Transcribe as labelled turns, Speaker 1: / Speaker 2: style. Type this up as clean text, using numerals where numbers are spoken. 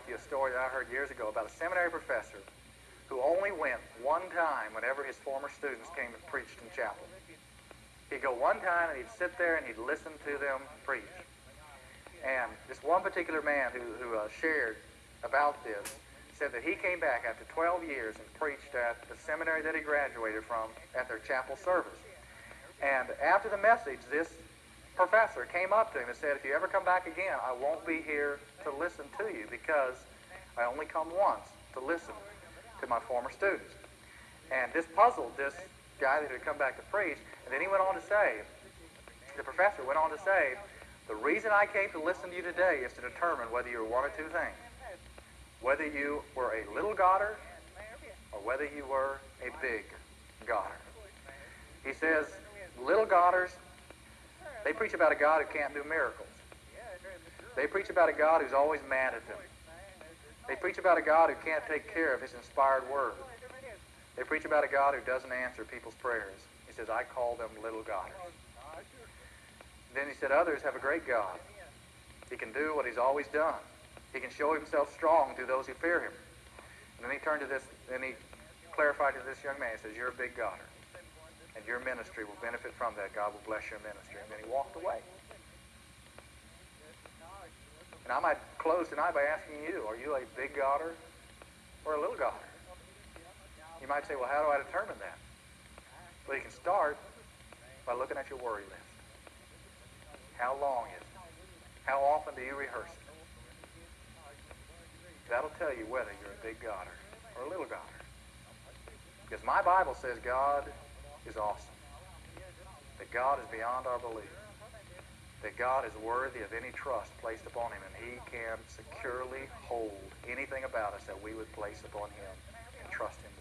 Speaker 1: you a story that I heard years ago about a seminary professor who only went one time whenever his former students came and preached in chapel. He'd go one time and he'd sit there and he'd listen to them preach. And this one particular man who shared about this said that he came back after 12 years and preached at the seminary that he graduated from at their chapel service. And after the message, this professor came up to him and said, if you ever come back again, I won't be here to listen to you because I only come once to listen to my former students. And this puzzled this guy that had come back to preach. And then he went on to say, the professor went on to say, the reason I came to listen to you today is to determine whether you were one of two things. Whether you were a little Godder or whether you were a big Godder. He says, little Godders, they preach about a God who can't do miracles. They preach about a God who's always mad at them. They preach about a God who can't take care of his inspired word. They preach about a God who doesn't answer people's prayers. He says, I call them little Godders. Then he said, others have a great God. He can do what he's always done. He can show himself strong through those who fear him. And then he turned to this, and he clarified to this young man, he says, you're a big Godder. And your ministry will benefit from that. God will bless your ministry. And then he walked away. And I might close tonight by asking you, are you a big Godder or a little Godder? You might say, well, how do I determine that? Well, you can start by looking at your worry list. How long is it? How often do you rehearse it? That'll tell you whether you're a big Godder or a little Godder. Because my Bible says God is awesome. That God is beyond our belief. That God is worthy of any trust placed upon him, and he can securely hold anything about us that we would place upon him and trust him